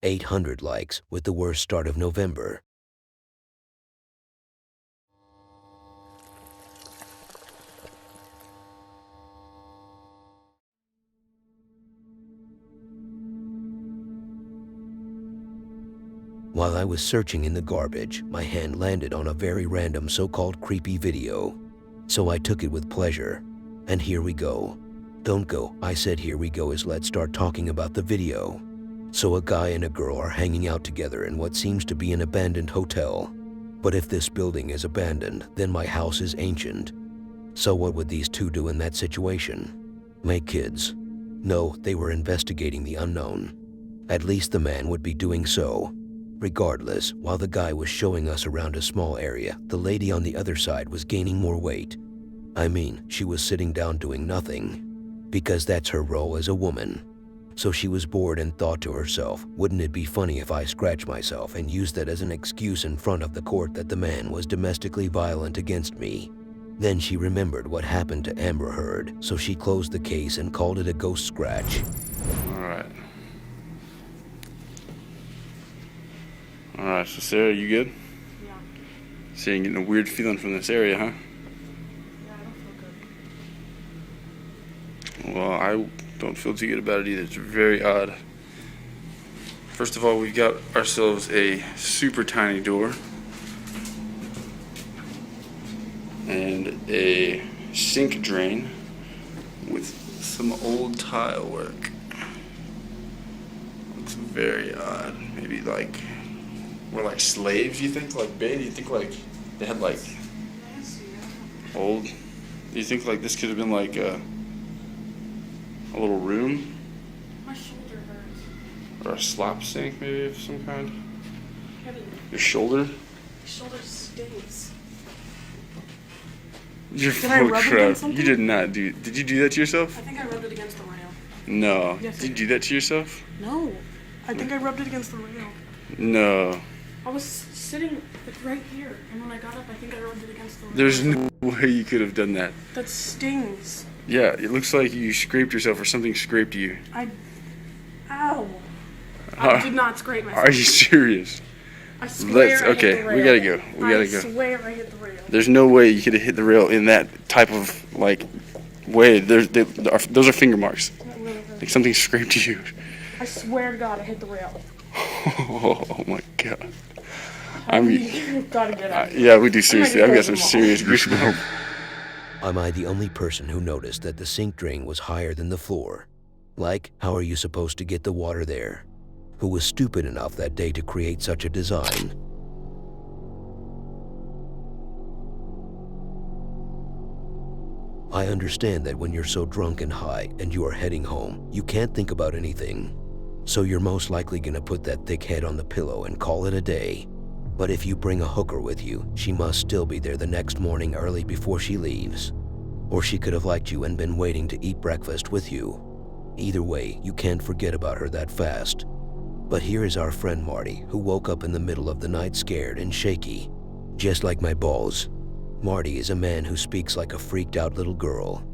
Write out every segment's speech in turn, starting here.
800 likes with the worst start of November. While I was searching in the garbage, my hand landed on a very random so-called creepy video. So I took it with pleasure. And here we go. Don't go, I said here we go is let's start talking about the video. So a guy and a girl are hanging out together in what seems to be an abandoned hotel. But if this building is abandoned, then my house is ancient. So what would these two do in that situation? Make kids? No, they were investigating the unknown. At least the man would be doing so. Regardless, while the guy was showing us around a small area, the lady on the other side was gaining more weight. I mean, she was sitting down doing nothing, because that's her role as a woman. So she was bored and thought to herself, wouldn't it be funny if I scratch myself and used that as an excuse in front of the court that the man was domestically violent against me? Then she remembered what happened to Amber Heard, so she closed the case and called it a ghost scratch. Alright, so Sarah, you good? Yeah. So you're getting a weird feeling from this area, huh? Yeah, I don't feel good. Well, I don't feel too good about it either. It's very odd. First of all, we've got ourselves a super tiny door and a sink drain with some old tile work. Looks very odd. Maybe like we're like slaves, you think? Like, babe, you think like they had like old? Do you think like this could have been like a little room? My shoulder hurts. Or a slop sink maybe of some kind? Kevin, Your shoulder? my shoulder stings. You're Did I full of rub it crap. against something? You did not do. Did you do that to yourself? I think I rubbed it against the rail. No. Yes, I Did you do that to yourself? No. I think I rubbed it against the rail. No. I was sitting like right here, and when I got up, I think I rubbed it against the rail. There's no way you could have done that. That stings. Yeah, it looks like you scraped yourself or something scraped you. Ow. I did not scrape myself. Are you serious? I swear I hit the rail. We gotta go. We gotta go. I swear I hit the rail. There's no way you could have hit the rail in that type of like way. Those are finger marks. That really hurt. Like something scraped you. I swear to God I hit the rail. Oh my god. You've got to get out. Yeah, we do seriously. I've got some Come on. serious goosebumps. Am I the only person who noticed that the sink drain was higher than the floor? Like, how are you supposed to get the water there? Who was stupid enough that day to create such a design? I understand that when you're so drunk and high and you are heading home, you can't think about anything. So you're most likely gonna put that thick head on the pillow and call it a day. But if you bring a hooker with you, she must still be there the next morning early before she leaves. Or she could have liked you and been waiting to eat breakfast with you. Either way, you can't forget about her that fast. But here is our friend Marty, who woke up in the middle of the night scared and shaky. Just like my balls. Marty is a man who speaks like a freaked out little girl.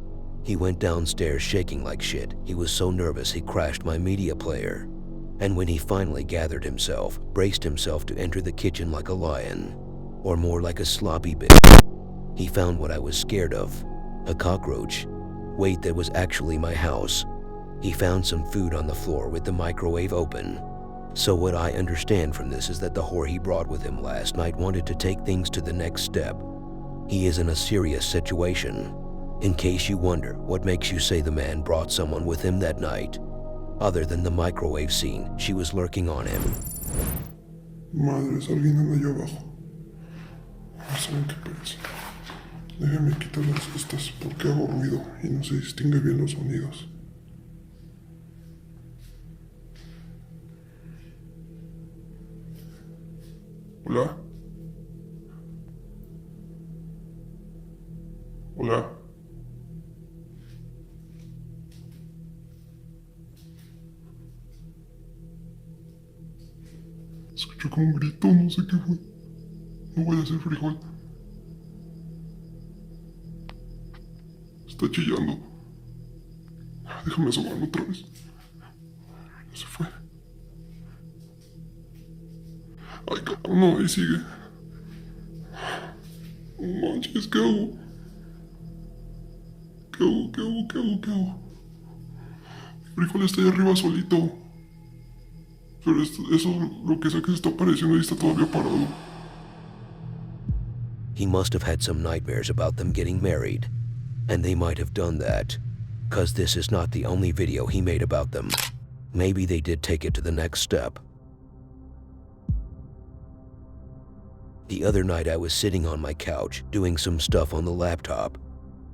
He went downstairs shaking like shit. He was so nervous he crashed my media player. And when he finally gathered himself, braced himself to enter the kitchen like a lion, or more like a sloppy bitch, he found what I was scared of. A cockroach. Wait, that was actually my house. He found some food on the floor with the microwave open. So what I understand from this is that the whore he brought with him last night wanted to take things to the next step. He is in a serious situation. In case you wonder, what makes you say the man brought someone with him that night? Other than the microwave scene, she was lurking on him. Madres, alguien anda allá abajo. No saben qué pasa. Déjenme quitar las estas porque hago ruido y no se distingue bien los sonidos. Hola. Hola. Escucho como un grito, no sé qué fue. No voy a hacer frijol. Está chillando. Déjame asomarme otra vez. Ya se fue. Ay, cabrón, no, ahí sigue. No manches, ¿qué hago? ¿Qué hago? ¿Qué hago? ¿Qué hago? ¿Qué hago? Mi frijol está ahí arriba solito. Pero eso, lo que sea que se está apareciendo, ahí está todavía parado. He must have had some nightmares about them getting married. And they might have done that. 'Cause this is not the only video he made about them. Maybe they did take it to the next step. The other night I was sitting on my couch doing some stuff on the laptop.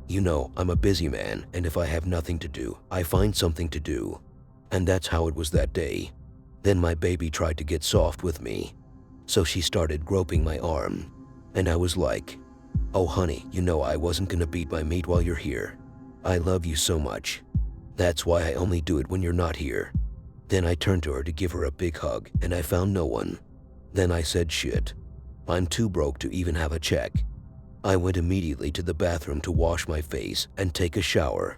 You know, I'm a busy man, and if I have nothing to do, I find something to do. And that's how it was that day. Then my baby tried to get soft with me. So she started groping my arm. And I was like, "Oh honey, you know I wasn't gonna beat my meat while you're here. I love you so much. That's why I only do it when you're not here." Then I turned to her to give her a big hug, and I found no one. Then I said, "Shit. I'm too broke to even have a check." I went immediately to the bathroom to wash my face and take a shower.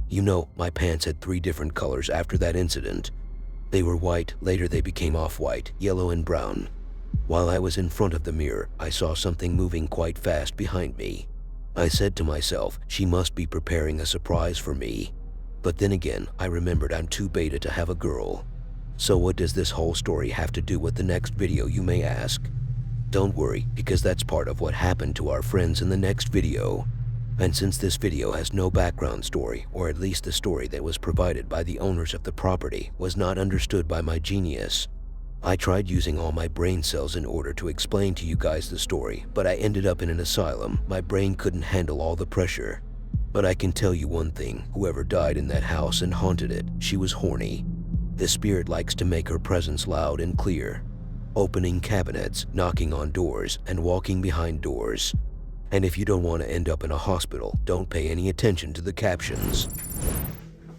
You know, my pants had 3 different colors after that incident. They were white, later they became off-white, yellow and brown. While I was in front of the mirror, I saw something moving quite fast behind me. I said to myself, she must be preparing a surprise for me. But then again, I remembered I'm too beta to have a girl. So what does this whole story have to do with the next video, you may ask? Don't worry, because that's part of what happened to our friends in the next video. And since this video has no background story, or at least the story that was provided by the owners of the property was not understood by my genius, I tried using all my brain cells in order to explain to you guys the story, but I ended up in an asylum. My brain couldn't handle all the pressure. But I can tell you one thing, whoever died in that house and haunted it, she was horny. The spirit likes to make her presence loud and clear, opening cabinets, knocking on doors, and walking behind doors. And if you don't want to end up in a hospital, don't pay any attention to the captions.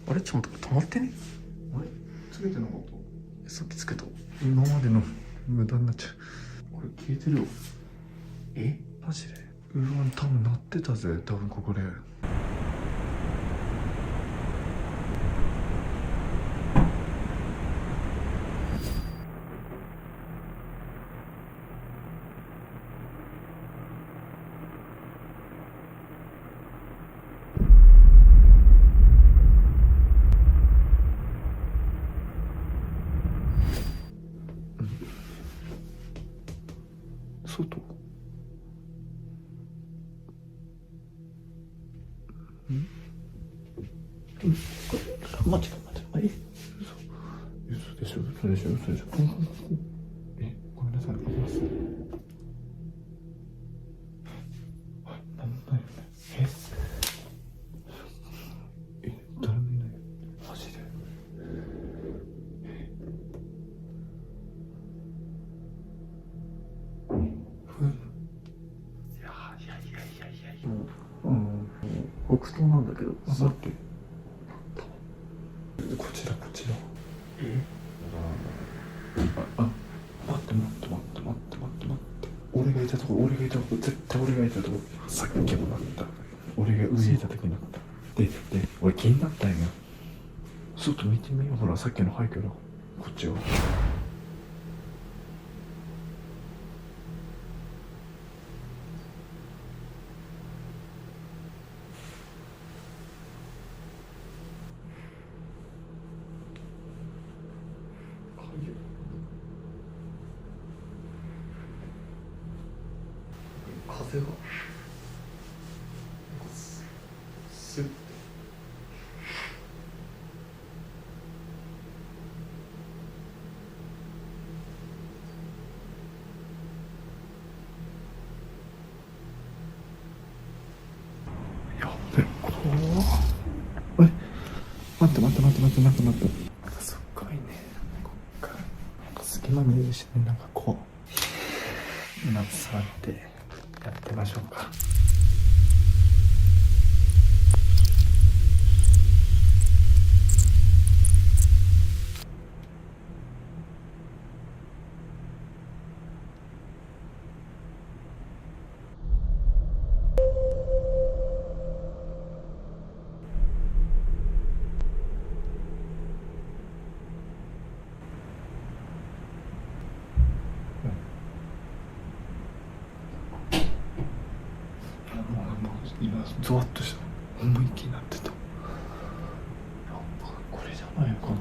あれちょっと待って止まってね。あれつけてなかった？さっきつけた。今までの無駄になっちゃう。これ消えてるよ。え？マジで？うわ、多分鳴ってたぜ。多分ここで。外？待って嘘でしょえ、ごめんなさい、開けます。なんだよね。誰もいないよ。マジで。北東なんだけど、待って。こちら。待って。俺がいたとこ、絶対俺がいたとこ。さっきもなった。俺が上いた時になった。で、俺気になったんよ。外見てみよう。ほら、さっきの廃墟だ。こっちを。風がスッてやべ怖っ。待ってすっごいね。こっからなんか隙間見えるしね。なんかこうなんか触ってやってみましょうか。ゾワッとした思い気になってた。やっぱこれじゃないかな。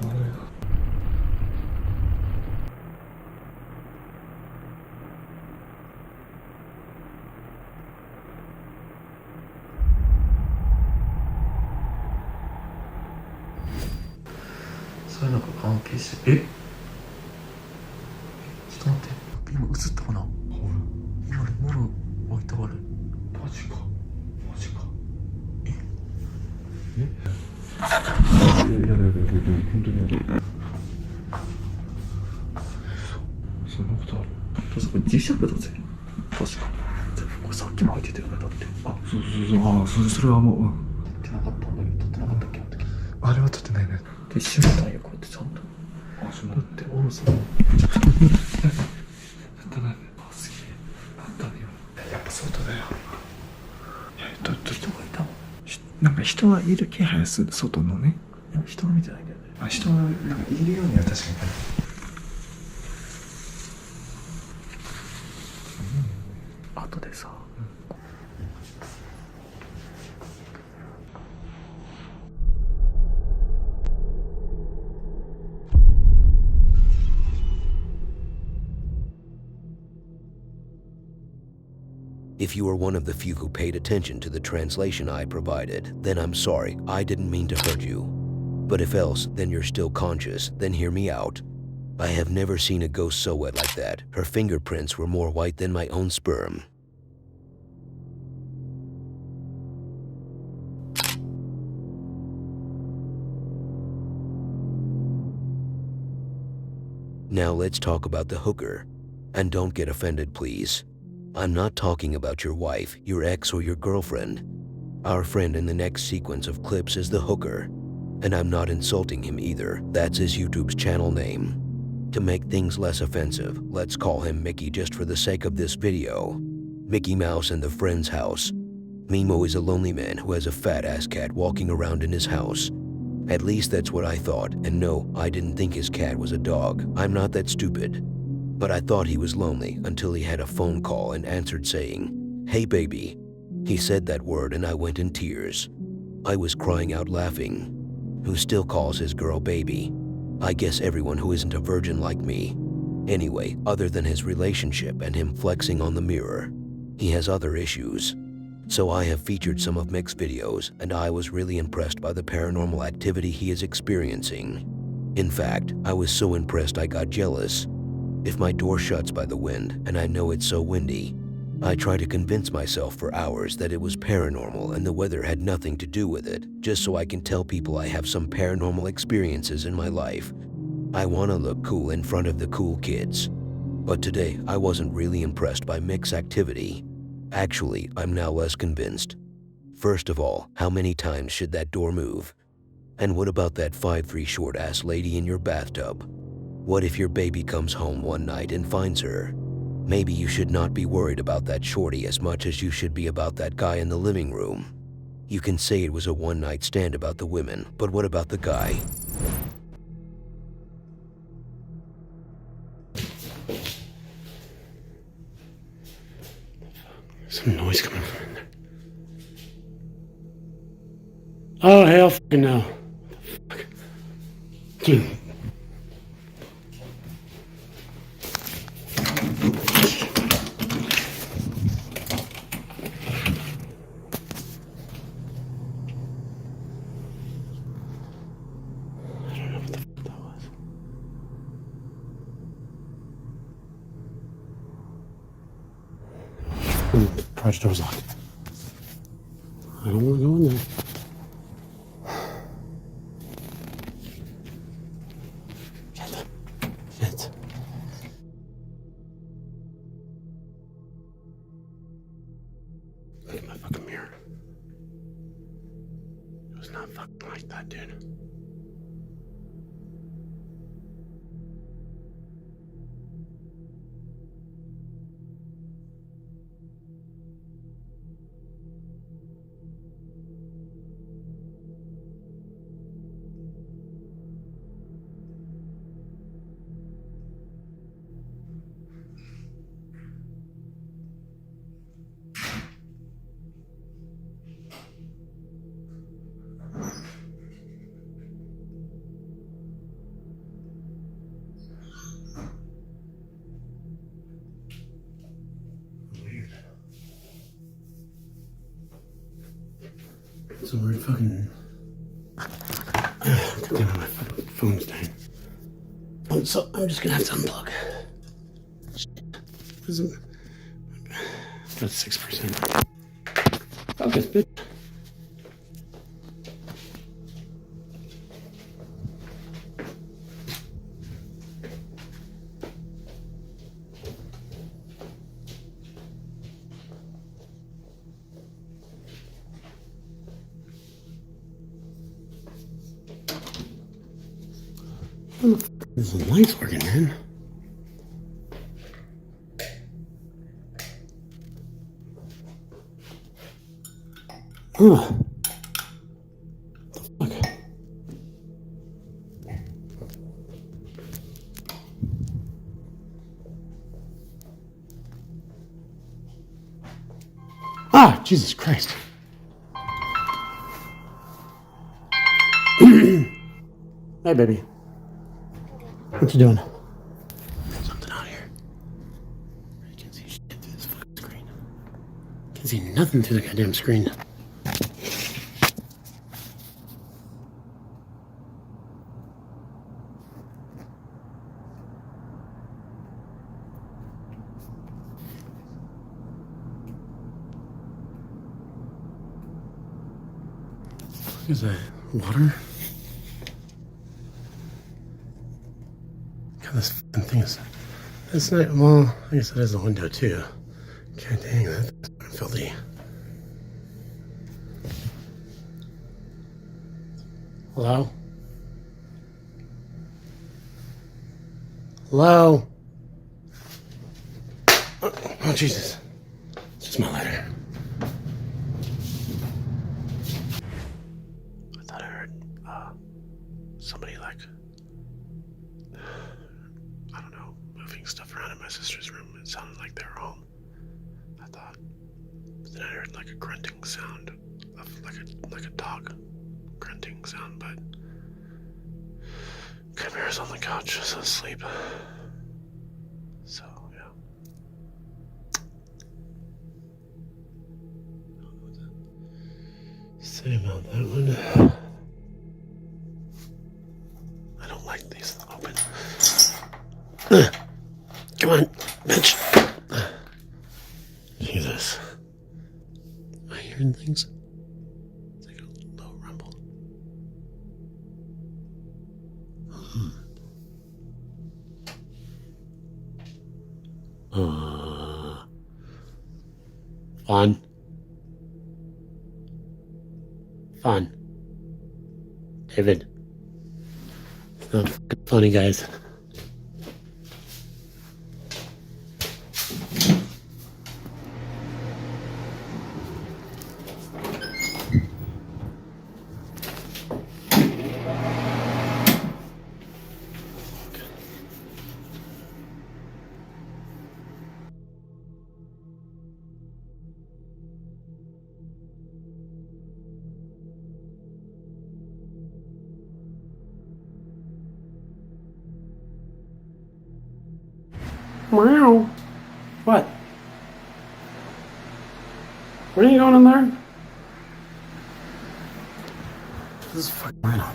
そういうのが関係して、ちょっと待って、今映ったかな。今ね、モロ置いたわる。マジかやだ本当にやだ。そんなことある。確かこれ磁石だぜ。確かこれさっきも入ってたよね。だってそうそれはもう、撮ってなかったんだけど、撮ってなかったっけ。あれは撮ってないね。で一緒だったんや、こうやってちゃんと。だってオロさんちょっと待って、すげえなんだね。やっぱ外だよ。人がいたの。なんか人はいる気配する、外のね。人は見てないけどね。人はなんかいるようには確かに。後でさ、If you are one of the few who paid attention to the translation I provided, then I'm sorry, I didn't mean to hurt you. But if else, then you're still conscious, then hear me out. I have never seen a ghost so wet like that. Her fingerprints were more white than my own sperm. Now let's talk about the hooker. And don't get offended, please. I'm not talking about your wife, your ex, or your girlfriend. Our friend in the next sequence of clips is the hooker. And I'm not insulting him either. That's his YouTube's channel name. To make things less offensive, let's call him Mickey just for the sake of this video. Mickey Mouse in the friend's house. Mimo is a lonely man who has a fat-ass cat walking around in his house. At least that's what I thought, and no, I didn't think his cat was a dog. I'm not that stupid. But I thought he was lonely until he had a phone call and answered saying, "Hey baby." He said that word and I went in tears. I was crying out laughing. Who still calls his girl baby? I guess everyone who isn't a virgin like me. Anyway, other than his relationship and him flexing on the mirror, he has other issues. So I have featured some of Mick's videos and I was really impressed by the paranormal activity he is experiencing. In fact, I was so impressed I got jealous. If my door shuts by the wind, and I know it's so windy, I try to convince myself for hours that it was paranormal and the weather had nothing to do with it, just so I can tell people I have some paranormal experiences in my life. I want to look cool in front of the cool kids. But today, I wasn't really impressed by Mick's activity. Actually, I'm now less convinced. First of all, how many times should that door move? And what about that 5'3" short-ass lady in your bathtub? What if your baby comes home one night and finds her? Maybe you should not be worried about that shorty as much as you should be about that guy in the living room. You can say it was a one-night stand about the women, but what about the guy? Some noise coming from in there. Oh, hell fucking no. Fuck. Dude. Garage door's locked. I don't want to go in there. Shit. Look at my fucking mirror. It was not fucking like that, dude. It's a weird fucking... God damn it, my fucking phone's dying. So I'm just gonna have to unplug. That's 6%. Focus, bitch. How the fuck is the lights working, man? Huh. What the fuck? Ah, Jesus Christ. Hey, baby. What you doing? Something out here. I can't see shit through this fucking screen. Can't see nothing through the goddamn screen. What is that? Water? God, this fucking thing is... It's not... Well, I guess it is a window, too. God dang, that's fucking filthy. Hello? Hello? Oh, Jesus. It's just my lighter. I thought I heard, somebody, like... I don't know, moving stuff around in my sister's room. It sounded like they were home, I thought. But then I heard like a grunting sound of like a dog grunting sound, but Chimera's on the couch just asleep. So yeah. Say about that one. I don't like these open. Come on, bitch. Jesus. Am I hearing things? It's like a low rumble. Fun. Fun. David. It's not fucking funny, guys. Meow. What? What are you going in there? This is fucking random.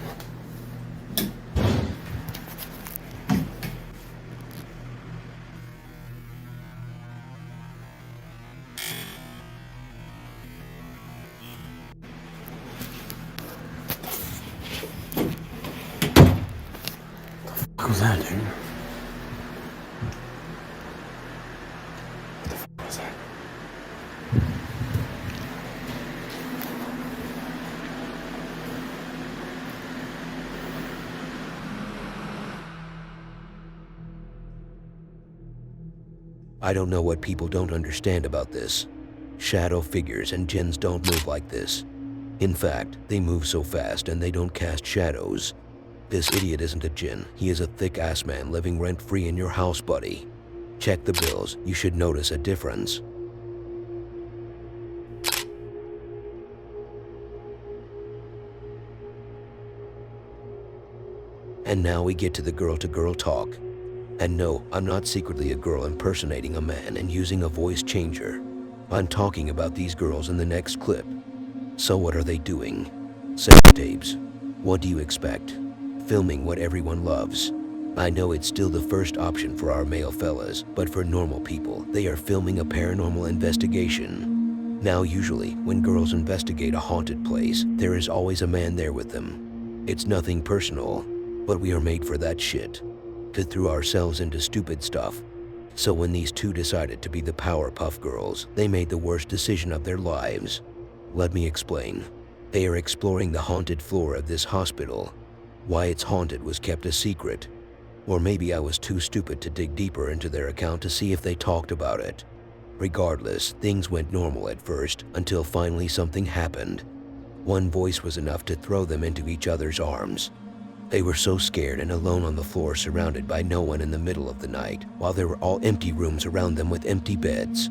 What was that, dude? I don't know what people don't understand about this. Shadow figures and jinns don't move like this. In fact, they move so fast and they don't cast shadows. This idiot isn't a jinn. He is a thick-ass man living rent-free in your house, buddy. Check the bills. You should notice a difference. And now we get to the girl-to-girl talk. And no, I'm not secretly a girl impersonating a man and using a voice changer. I'm talking about these girls in the next clip. So what are they doing? Sex tapes. What do you expect? Filming what everyone loves. I know it's still the first option for our male fellas, but for normal people, they are filming a paranormal investigation. Now usually, when girls investigate a haunted place, there is always a man there with them. It's nothing personal, but we are made for that shit. To throw ourselves into stupid stuff. So when these two decided to be the Powerpuff Girls, they made the worst decision of their lives. Let me explain. They are exploring the haunted floor of this hospital. Why it's haunted was kept a secret. Or maybe I was too stupid to dig deeper into their account to see if they talked about it. Regardless, things went normal at first until finally something happened. One voice was enough to throw them into each other's arms. They were so scared and alone on the floor, surrounded by no one in the middle of the night, while there were all empty rooms around them with empty beds.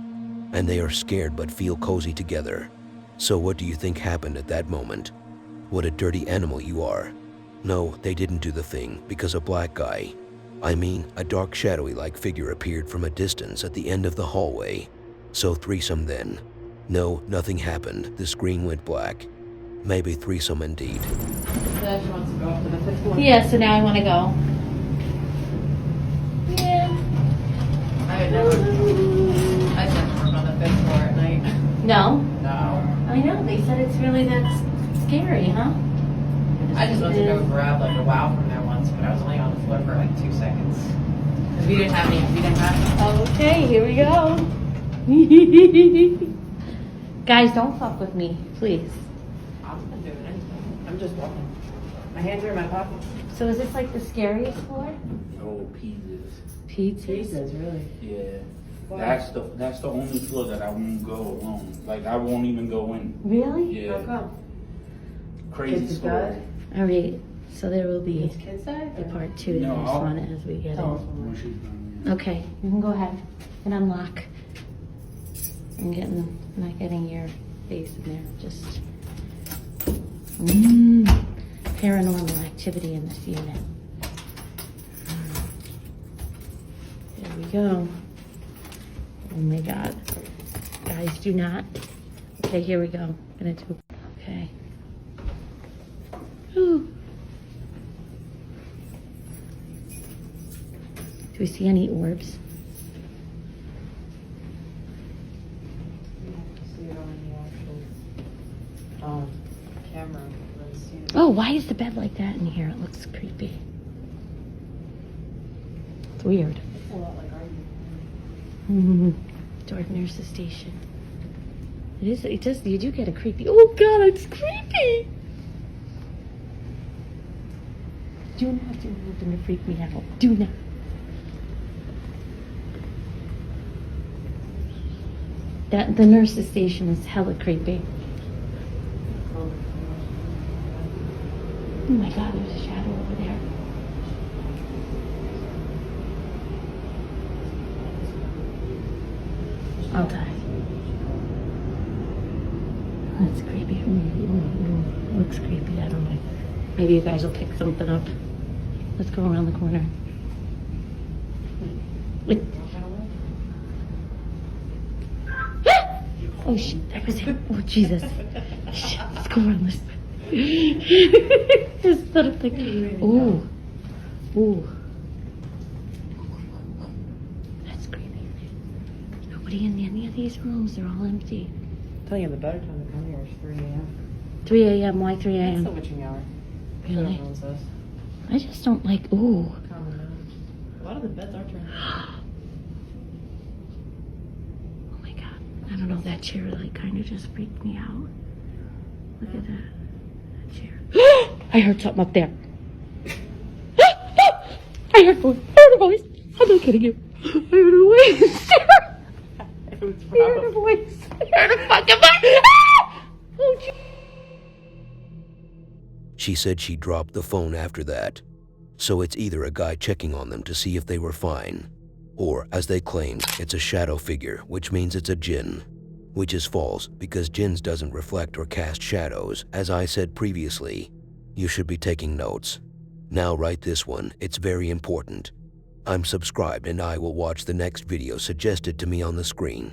And they are scared but feel cozy together. So what do you think happened at that moment? What a dirty animal you are. No, they didn't do the thing because a black guy, I mean a dark shadowy-like figure appeared from a distance at the end of the hallway. So threesome then. No, nothing happened. The screen went black. Maybe threesome indeed. So she wants to go up to the fifth floor. Yeah, so now I want to go. Yeah. I've never worked on the fifth floor at night. No? No. I know, they said it's really that scary, huh? I just went to go grab like a wow from there once, but I was only on the floor for like 2 seconds. Because we didn't have any. Okay, here we go. Guys, don't fuck with me, please. I'm not doing anything. I'm just walking. My hands are in my pockets. So is this like the scariest floor? Oh, pizzas. Pizza? Jesus, really? Yeah. Why? That's the only floor that I won't go alone. Like I won't even go in. Really? How Yeah. come? Crazy Kids story. died? All right, so there will be His kids died? a part 2 to No, this one as we get Tell us in. When she's done, yeah. Okay, you can go ahead and unlock. I'm not getting your face in there, just paranormal activity in this unit. There we go. Oh my God. Guys, do not. Okay, here we go. Gonna do, okay. Ooh. Do we see any orbs? You have to see it on the actual camera. Let's see it. Oh, why is the bed like that in here? It looks creepy. It's weird. It's a lot like our Dark nurse's station. It does, you do get a creepy, oh God, it's creepy! Do not do anything to freak me out. Do not. The nurse's station is hella creepy. Oh my God, there's a shadow over there. I'll die. That's creepy. Looks creepy. I don't know. Maybe you guys will pick something up. Let's go around the corner. Wait. Oh shit, that was it. Oh Jesus. Shit, let's go around this. Just sort of like, ooh. Ooh. That's creepy. Nobody in any of these rooms, they're all empty. I'm telling you, the better time to come here is 3 a.m. 3 a.m. Why 3 It's the a.m.? witching hour. Really? Everyone says. I just don't like, ooh. Common knowledge. A lot of the beds are turned on. Oh my God. I don't know, that chair like kind of just freaked me out. Look at that. That chair. I heard something up there. I heard a voice. I'm not kidding you. I heard a voice. It was I heard a probably. voice. I heard a fucking voice. Oh, gee. She said she dropped the phone after that. So it's either a guy checking on them to see if they were fine, or, as they claimed, it's a shadow figure, which means it's a jinn. Which is false, because jinns doesn't reflect or cast shadows, as I said previously. You should be taking notes. Now write this one, it's very important. I'm subscribed and I will watch the next video suggested to me on the screen.